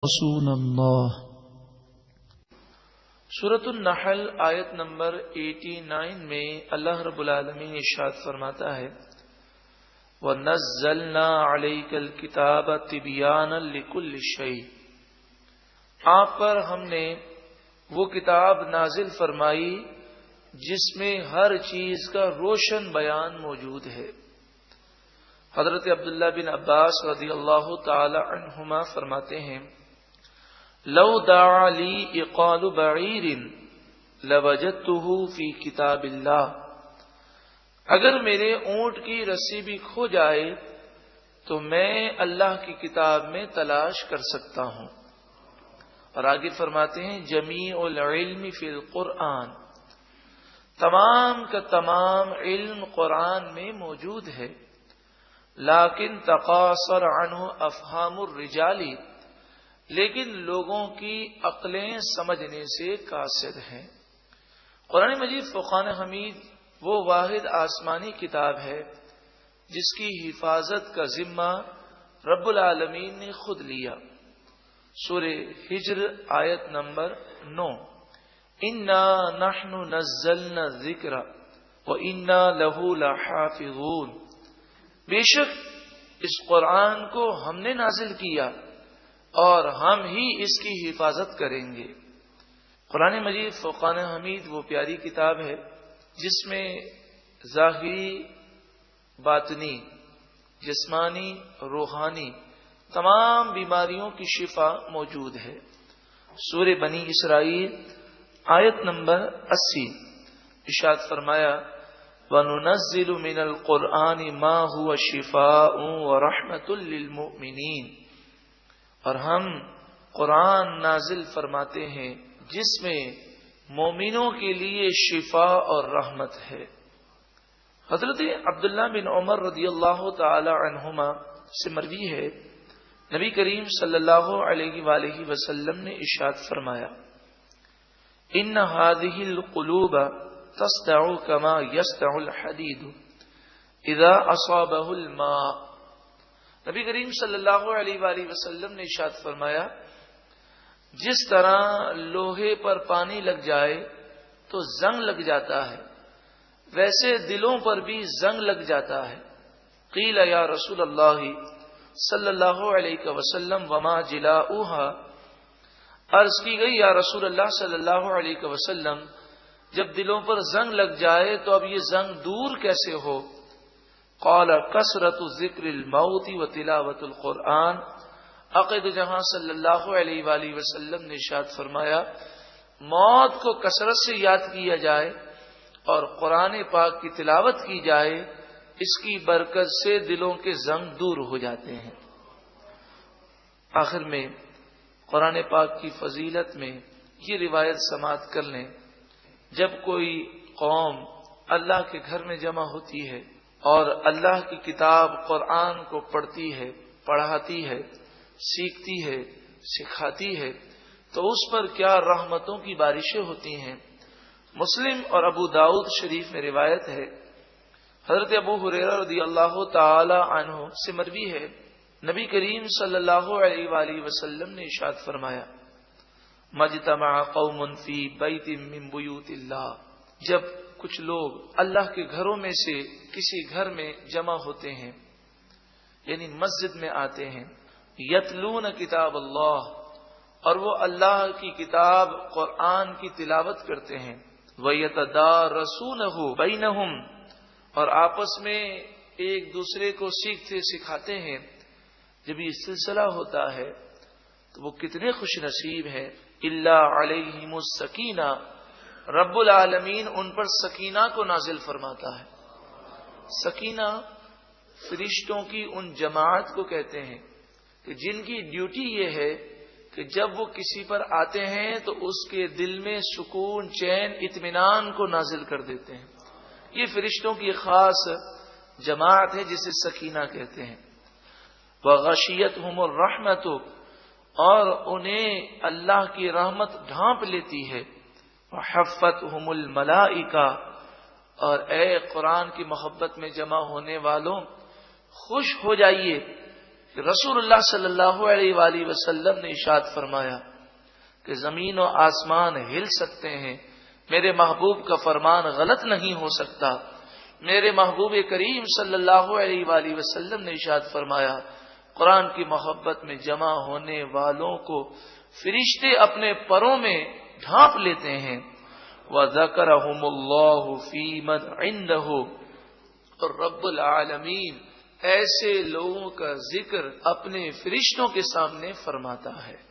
رسول اللہ۔ سورۃ النحل آیت نمبر 89 میں اللہ رب العالمین ارشاد فرماتا ہے وَنَزَّلْنَا عَلَيْكَ الْكِتَابَ تِبْيَانًا لِكُلِّ شَيْءٍ، آپ پر ہم نے وہ کتاب نازل فرمائی جس میں ہر چیز کا روشن بیان موجود ہے۔ حضرت عبداللہ بن عباس رضی اللہ تعالی عنہما فرماتے ہیں لو دعا لی اقال بعیر لوجدته فی کتاب اللہ، اگر میرے اونٹ کی رسی بھی کھو جائے تو میں اللہ کی کتاب میں تلاش کر سکتا ہوں۔ اور آگے فرماتے ہیں جمیع العلم فی القرآن، تمام کا تمام علم قرآن میں موجود ہے، لیکن تقاصر عنہ افہام الرجال، لیکن لوگوں کی عقلیں سمجھنے سے قاصر ہیں۔ قرآن مجید فرقان حمید وہ واحد آسمانی کتاب ہے جس کی حفاظت کا ذمہ رب العالمین نے خود لیا۔ سورہ ہجر آیت نمبر 9، انا نحن نزلنا الذکر وانا لہ لحافظون، بے شک اس قرآن کو ہم نے نازل کیا اور ہم ہی اس کی حفاظت کریں گے۔ قرآن مجید فرقان حمید وہ پیاری کتاب ہے جس میں ظاہری، باطنی، جسمانی، روحانی تمام بیماریوں کی شفا موجود ہے۔ سورہ بنی اسرائیل آیت نمبر 80 ارشاد فرمایا وَنُنَزِّلُ مِنَ الْقُرْآنِ مَا هُوَ شِفَاءٌ وَرَحْمَةٌ لِّلْمُؤْمِنِينَ، اور ہم قرآن نازل فرماتے ہیں جس میں مومنوں کے لیے شفا اور رحمت ہے۔ حضرت عبداللہ بن عمر رضی اللہ تعالی عنہما سے مروی ہے نبی کریم صلی اللہ علیہ وآلہ وسلم نے ارشاد فرمایا ان هذه القلوب تصدع كما يصدع الحديد اذا اصابه الماء، نبی کریم صلی اللہ علیہ وآلہ وسلم نے ارشاد فرمایا جس طرح لوہے پر پانی لگ جائے تو زنگ لگ جاتا ہے، ویسے دلوں پر بھی زنگ لگ جاتا ہے۔ قیل یا رسول اللہ صلی اللہ علیہ وسلم وما جلاؤها، عرض کی گئی یا رسول اللہ صلی اللہ علیہ وسلم جب دلوں پر زنگ لگ جائے تو اب یہ زنگ دور کیسے ہو؟ قال کثرت ذکر الموت و تلاوت القرآن، عقید جہاں صلی اللہ علیہ وآلہ وسلم نے ارشاد فرمایا موت کو کثرت سے یاد کیا جائے اور قرآن پاک کی تلاوت کی جائے، اس کی برکت سے دلوں کے زنگ دور ہو جاتے ہیں۔ آخر میں قرآن پاک کی فضیلت میں یہ روایت سماعت کر لیں، جب کوئی قوم اللہ کے گھر میں جمع ہوتی ہے اور اللہ کی کتاب قرآن کو پڑھتی ہے، پڑھاتی ہے، سیکھتی ہے، سکھاتی ہے تو اس پر کیا رحمتوں کی بارشیں ہوتی ہیں۔ مسلم اور ابو داؤد شریف میں روایت ہے حضرت ابو ہریرہ رضی اللہ تعالی عنہ سے مروی ہے نبی کریم صلی اللہ علیہ وآلہ وسلم نے ارشاد فرمایا مجتمع قوم فی بیت من بیوت اللہ، جب کچھ لوگ اللہ کے گھروں میں سے کسی گھر میں جمع ہوتے ہیں، یعنی مسجد میں آتے ہیں، یتلون کتاب اللہ، اور وہ اللہ کی کتاب قرآن کی تلاوت کرتے ہیں، وَيَتَدَارَسُونَهُ بَيْنَهُمْ، اور آپس میں ایک دوسرے کو سیکھتے سکھاتے ہیں۔ جب یہ سلسلہ ہوتا ہے تو وہ کتنے خوش نصیب ہیں۔ إِلَّا عَلَيْهِمُ السَّكِينَةُ، رب العالمین ان پر سکینہ کو نازل فرماتا ہے۔ سکینہ فرشتوں کی ان جماعت کو کہتے ہیں کہ جن کی ڈیوٹی یہ ہے کہ جب وہ کسی پر آتے ہیں تو اس کے دل میں سکون، چین، اطمینان کو نازل کر دیتے ہیں۔ یہ فرشتوں کی خاص جماعت ہے جسے سکینہ کہتے ہیں۔ وَغَشِيَتْهُمُ الرَّحْمَةُ، اور انہیں اللہ کی رحمت ڈھانپ لیتی ہے۔ وَحَفَّتْهُمُ الْمَلَائِكَةُ، اور اے قرآن کی محبت میں جمع ہونے والوں خوش ہو جائیے کہ رسول اللہ صلی اللہ علیہ وآلہ وسلم نے ارشاد فرمایا کہ زمین و آسمان ہل سکتے ہیں، میرے محبوب کا فرمان غلط نہیں ہو سکتا۔ میرے محبوب کریم صلی اللہ علیہ وآلہ وسلم نے ارشاد فرمایا قرآن کی محبت میں جمع ہونے والوں کو فرشتے اپنے پروں میں ڈھانپ لیتے ہیں۔ وَذَكَرَهُمُ اللَّهُ فِي مَنْ عِنْدَهُ، اور رب العالمین ایسے لوگوں کا ذکر اپنے فرشتوں کے سامنے فرماتا ہے۔